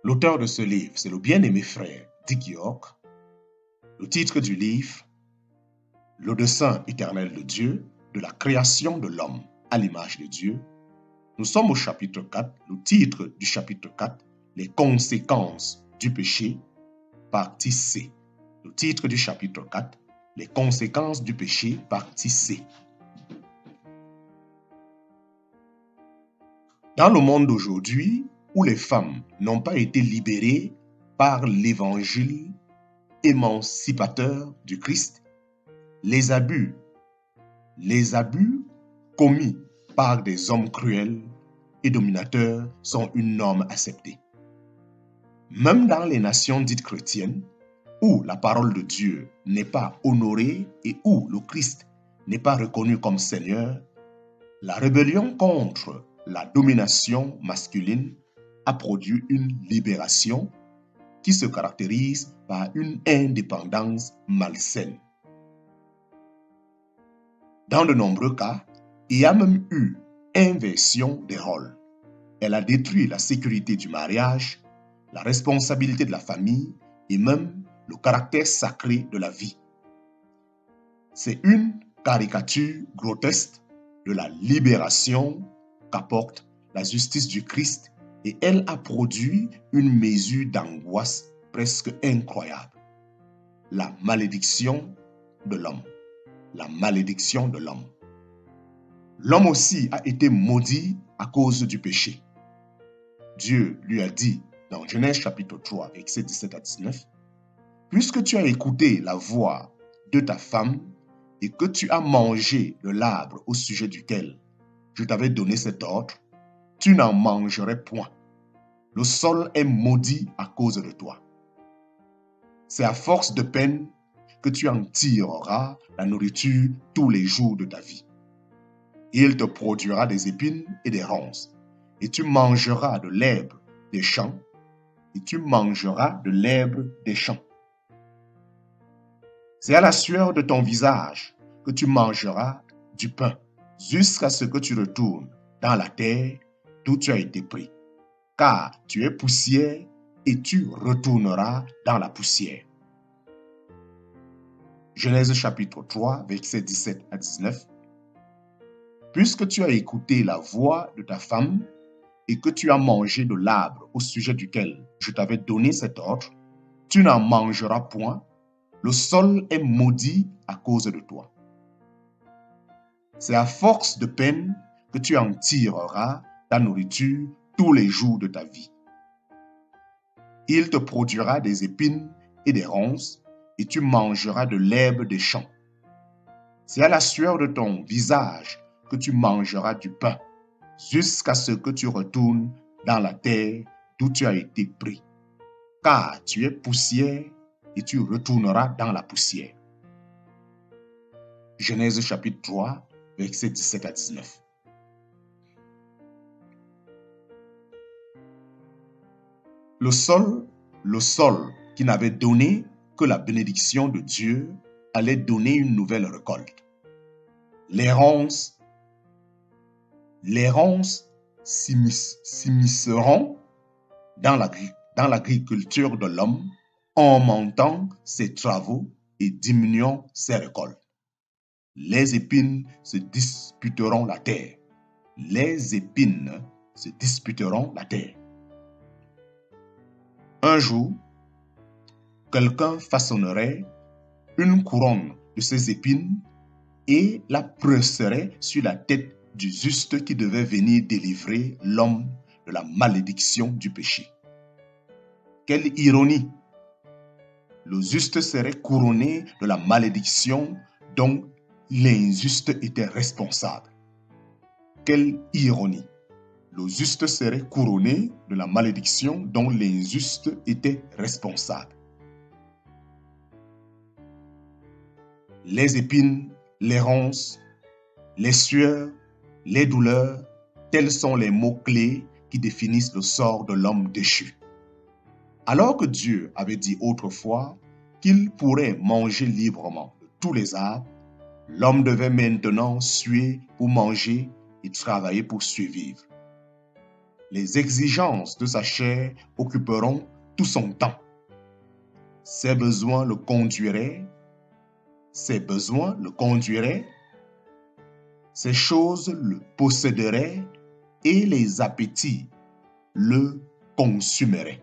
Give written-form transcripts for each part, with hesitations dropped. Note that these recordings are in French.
L'auteur de ce livre, c'est le bien-aimé frère Dick York. Le titre du livre, Le dessein éternel de Dieu, de la création de l'homme à l'image de Dieu. Nous sommes au chapitre 4, le titre du chapitre 4, les conséquences du péché, partie C. Le titre du chapitre 4, les conséquences du péché, partie C. Dans le monde d'aujourd'hui, où les femmes n'ont pas été libérées par l'évangile émancipateur du Christ, les abus commis par des hommes cruels et dominateurs sont une norme acceptée. Même dans les nations dites chrétiennes, où la parole de Dieu n'est pas honorée et où le Christ n'est pas reconnu comme Seigneur, la rébellion contre la domination masculine a produit une libération qui se caractérise par une indépendance malsaine. Dans de nombreux cas, il y a même eu inversion des rôles. Elle a détruit la sécurité du mariage, la responsabilité de la famille et même le caractère sacré de la vie. C'est une caricature grotesque de la libération qu'apporte la justice du Christ et elle a produit une mesure d'angoisse presque incroyable. La malédiction de l'homme. La malédiction de l'homme. L'homme aussi a été maudit à cause du péché. Dieu lui a dit dans Genèse chapitre 3, versets 17 à 19, « Puisque tu as écouté la voix de ta femme et que tu as mangé de l'arbre au sujet duquel je t'avais donné cet ordre, tu n'en mangerais point. Le sol est maudit à cause de toi. C'est à force de peine que tu en tireras la nourriture tous les jours de ta vie. Il te produira des épines et des ronces, et tu mangeras de l'herbe des champs, et tu mangeras de l'herbe des champs. C'est à la sueur de ton visage que tu mangeras du pain, jusqu'à ce que tu retournes dans la terre d'où tu as été pris. Car tu es poussière et tu retourneras dans la poussière. » Genèse chapitre 3, versets 17 à 19. « Puisque tu as écouté la voix de ta femme et que tu as mangé de l'arbre au sujet duquel je t'avais donné cet ordre, tu n'en mangeras point, le sol est maudit à cause de toi. C'est à force de peine que tu en tireras ta nourriture tous les jours de ta vie. Il te produira des épines et des ronces, et tu mangeras de l'herbe des champs. C'est à la sueur de ton visage que tu mangeras du pain, jusqu'à ce que tu retournes dans la terre d'où tu as été pris. Car tu es poussière et tu retourneras dans la poussière. » Genèse chapitre 3, versets 17 à 19. Le sol qui n'avait donné que la bénédiction de Dieu allait donner une nouvelle récolte. Les ronces s'immisceront dans l'agriculture de l'homme en augmentant ses travaux et diminuant ses récoltes. Les épines se disputeront la terre. Les épines se disputeront la terre. Un jour, quelqu'un façonnerait une couronne de ces épines et la presserait sur la tête du juste qui devait venir délivrer l'homme de la malédiction du péché. Quelle ironie! Le juste serait couronné de la malédiction dont l'injuste était responsable. Quelle ironie! Le juste serait couronné de la malédiction dont l'injuste était responsable. Les épines, les ronces, les sueurs, les douleurs, tels sont les mots-clés qui définissent le sort de l'homme déchu. Alors que Dieu avait dit autrefois qu'il pourrait manger librement de tous les arbres, l'homme devait maintenant suer pour manger et travailler pour survivre. Les exigences de sa chair occuperont tout son temps. Ses besoins le conduiraient, ses choses le posséderaient et les appétits le consumeraient.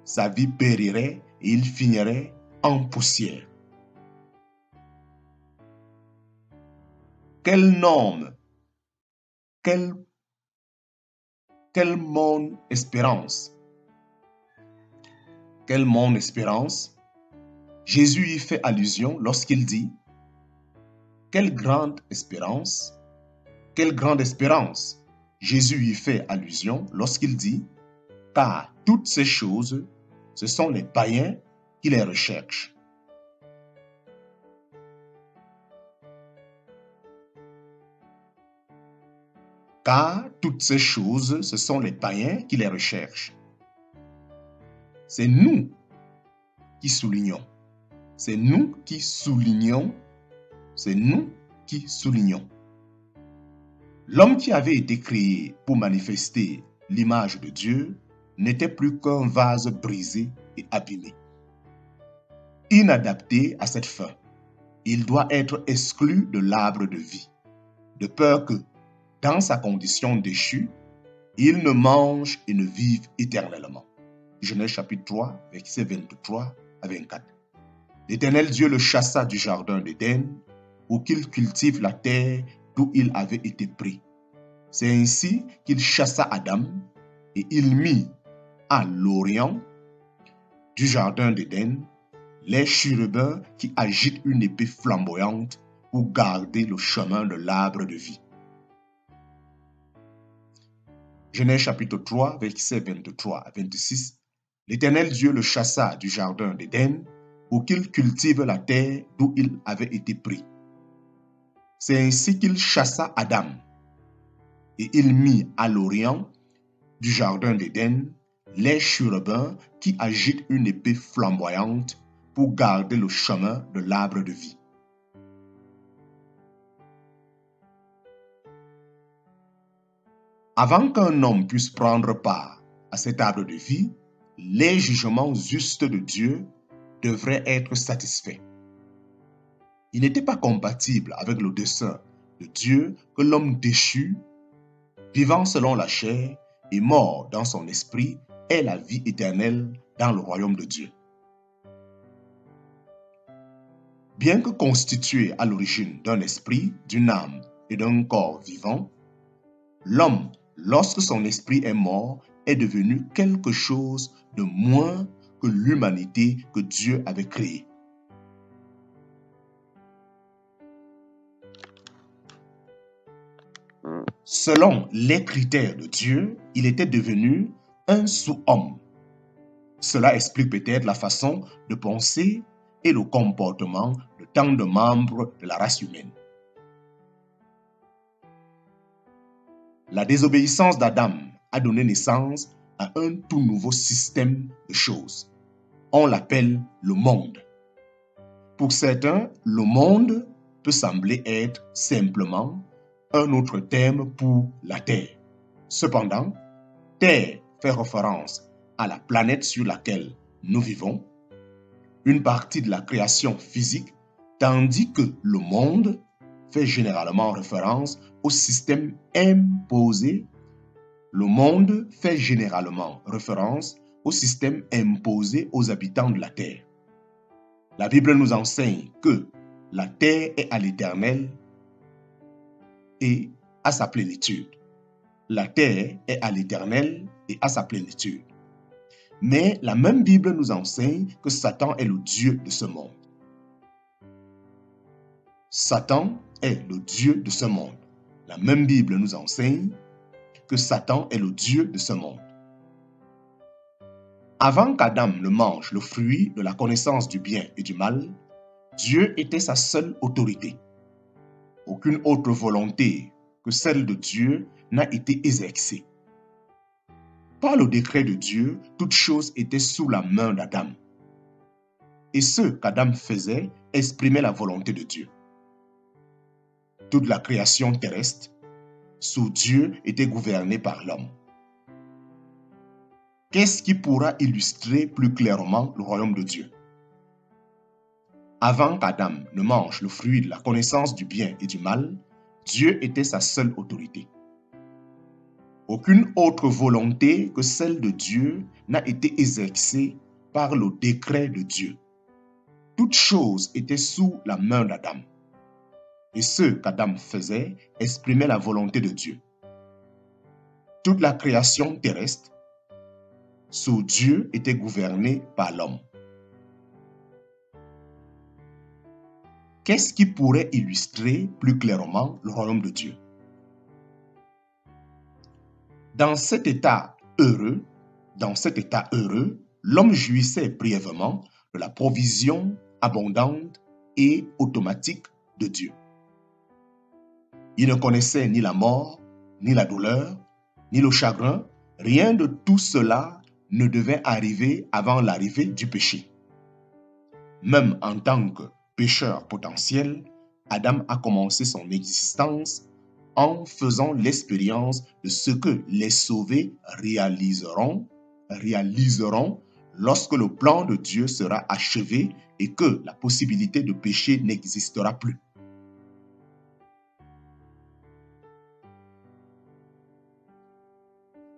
Sa vie périrait et il finirait en poussière. Quelle norme, quelle monde espérance. Quelle mon espérance. Jésus y fait allusion lorsqu'il dit « Quelle grande espérance ». Quelle grande espérance. Jésus y fait allusion lorsqu'il dit « Car toutes ces choses, ce sont les païens qui les recherchent ». Car toutes ces choses, ce sont les païens qui les recherchent. C'est nous qui soulignons. C'est nous qui soulignons. C'est nous qui soulignons. L'homme qui avait été créé pour manifester l'image de Dieu n'était plus qu'un vase brisé et abîmé. Inadapté à cette fin, il doit être exclu de l'arbre de vie, de peur que, dans sa condition déchue, il ne mange et ne vive éternellement. Genèse chapitre 3, versets 23 à 24. L'Éternel Dieu le chassa du jardin d'Éden pour qu'il cultive la terre d'où il avait été pris. C'est ainsi qu'il chassa Adam et il mit à l'orient du jardin d'Éden les chérubins qui agitent une épée flamboyante pour garder le chemin de l'arbre de vie. Genèse chapitre 3, versets 23 à 26. L'Éternel Dieu le chassa du jardin d'Éden pour qu'il cultive la terre d'où il avait été pris. C'est ainsi qu'il chassa Adam et il mit à l'orient du jardin d'Éden les chérubins qui agitent une épée flamboyante pour garder le chemin de l'arbre de vie. Avant qu'un homme puisse prendre part à cet arbre de vie, les jugements justes de Dieu devraient être satisfaits. Il n'était pas compatible avec le dessein de Dieu que l'homme déchu, vivant selon la chair et mort dans son esprit, ait la vie éternelle dans le royaume de Dieu. Bien que constitué à l'origine d'un esprit, d'une âme et d'un corps vivant, l'homme, lorsque son esprit est mort, est devenu quelque chose de moins que l'humanité que Dieu avait créée. Selon les critères de Dieu, il était devenu un sous-homme. Cela explique peut-être la façon de penser et le comportement de tant de membres de la race humaine. La désobéissance d'Adam a donné naissance à un tout nouveau système de choses. On l'appelle le monde. Pour certains, le monde peut sembler être simplement un autre terme pour la Terre. Cependant, Terre fait référence à la planète sur laquelle nous vivons, une partie de la création physique, tandis que le monde fait généralement référence au système imposé. Le monde fait généralement référence au système imposé aux habitants de la terre. La Bible nous enseigne que la terre est à l'Éternel et à sa plénitude. La terre est à l'Éternel et à sa plénitude. Mais la même Bible nous enseigne que Satan est le Dieu de ce monde. Satan est le Dieu de ce monde. La même Bible nous enseigne que Satan est le Dieu de ce monde. Avant qu'Adam ne mange le fruit de la connaissance du bien et du mal, Dieu était sa seule autorité. Aucune autre volonté que celle de Dieu n'a été exercée. Par le décret de Dieu, toute chose était sous la main d'Adam. Et ce qu'Adam faisait exprimait la volonté de Dieu. Toute la création terrestre, sous Dieu, était gouvernée par l'homme. Qu'est-ce qui pourra illustrer plus clairement le royaume de Dieu? Avant qu'Adam ne mange le fruit de la connaissance du bien et du mal, Dieu était sa seule autorité. Aucune autre volonté que celle de Dieu n'a été exercée par le décret de Dieu. Toute chose était sous la main d'Adam. Et ce qu'Adam faisait exprimait la volonté de Dieu. Toute la création terrestre, sous Dieu, était gouvernée par l'homme. Qu'est-ce qui pourrait illustrer plus clairement le royaume de Dieu? Dans cet état heureux, l'homme jouissait brièvement de la provision abondante et automatique de Dieu. Il ne connaissait ni la mort, ni la douleur, ni le chagrin. Rien de tout cela ne devait arriver avant l'arrivée du péché. Même en tant que pécheur potentiel, Adam a commencé son existence en faisant l'expérience de ce que les sauvés réaliseront lorsque le plan de Dieu sera achevé et que la possibilité de péché n'existera plus.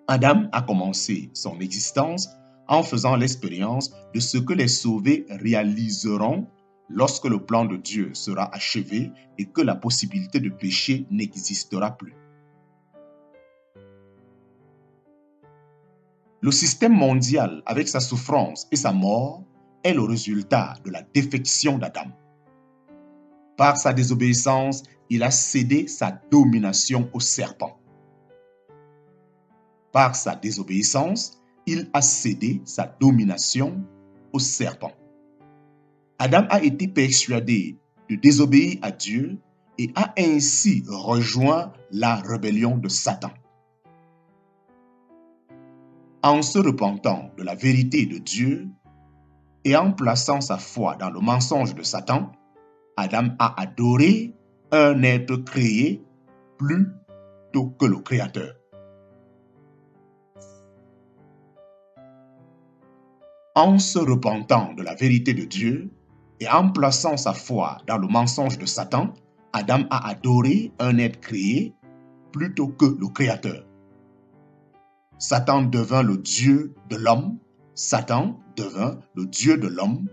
Adam a commencé son existence en faisant l'expérience de ce que les sauvés réaliseront lorsque le plan de Dieu sera achevé et que la possibilité de péché n'existera plus. Le système mondial, avec sa souffrance et sa mort, est le résultat de la défection d'Adam. Par sa désobéissance, il a cédé sa domination au serpent. Par sa désobéissance, il a cédé sa domination au serpent. Adam a été persuadé de désobéir à Dieu et a ainsi rejoint la rébellion de Satan. En se repentant de la vérité de Dieu et en plaçant sa foi dans le mensonge de Satan, Adam a adoré un être créé plutôt que le Créateur. En se repentant de la vérité de Dieu et en plaçant sa foi dans le mensonge de Satan, Adam a adoré un être créé plutôt que le Créateur. Satan devint le Dieu de l'homme. Satan devint le Dieu de l'homme,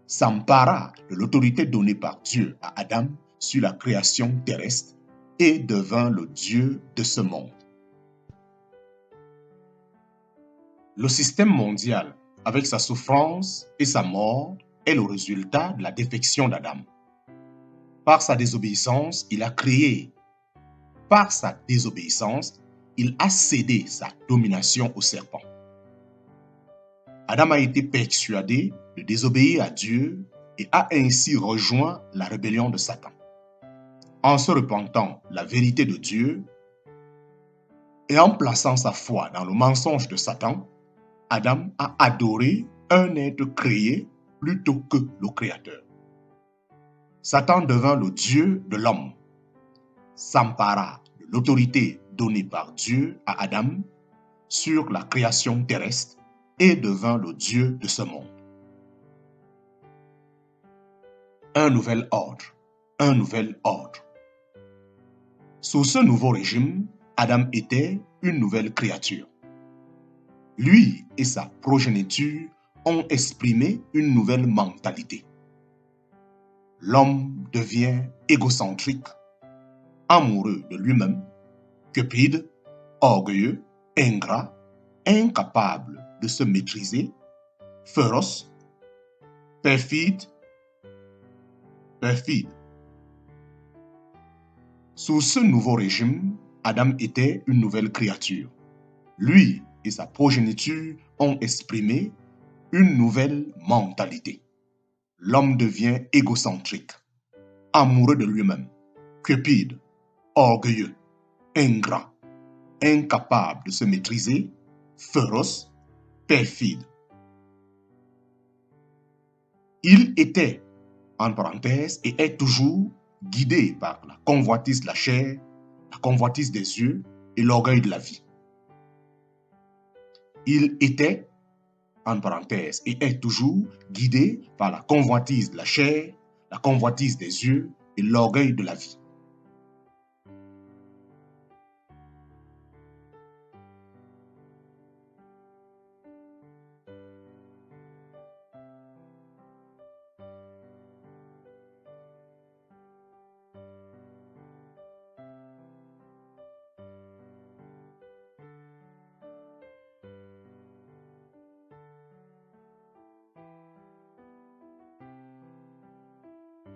s'empara de l'autorité donnée par Dieu à Adam sur la création terrestre et devint le Dieu de ce monde. Le système mondial, avec sa souffrance et sa mort, est le résultat de la défection d'Adam. Par sa désobéissance, il a créé. Par sa désobéissance, il a cédé sa domination au serpent. Adam a été persuadé de désobéir à Dieu et a ainsi rejoint la rébellion de Satan. En se repentant de la vérité de Dieu et en plaçant sa foi dans le mensonge de Satan, Adam a adoré un être créé plutôt que le Créateur. Satan devint le Dieu de l'homme, s'empara de l'autorité donnée par Dieu à Adam sur la création terrestre et devint le Dieu de ce monde. Un nouvel ordre. Sous ce nouveau régime, Adam était une nouvelle créature. Lui et sa progéniture ont exprimé une nouvelle mentalité. L'homme devient égocentrique, amoureux de lui-même, cupide, orgueilleux, ingrat, incapable de se maîtriser, féroce, perfide. Sous ce nouveau régime, Adam était une nouvelle créature. Lui et sa progéniture ont exprimé une nouvelle mentalité. L'homme devient égocentrique, amoureux de lui-même, cupide, orgueilleux, ingrat, incapable de se maîtriser, féroce, perfide. Il était, en parenthèse, et est toujours guidé par la convoitise de la chair, la convoitise des yeux et l'orgueil de la vie. Il était, en parenthèse, et est toujours guidé par la convoitise de la chair, la convoitise des yeux et l'orgueil de la vie.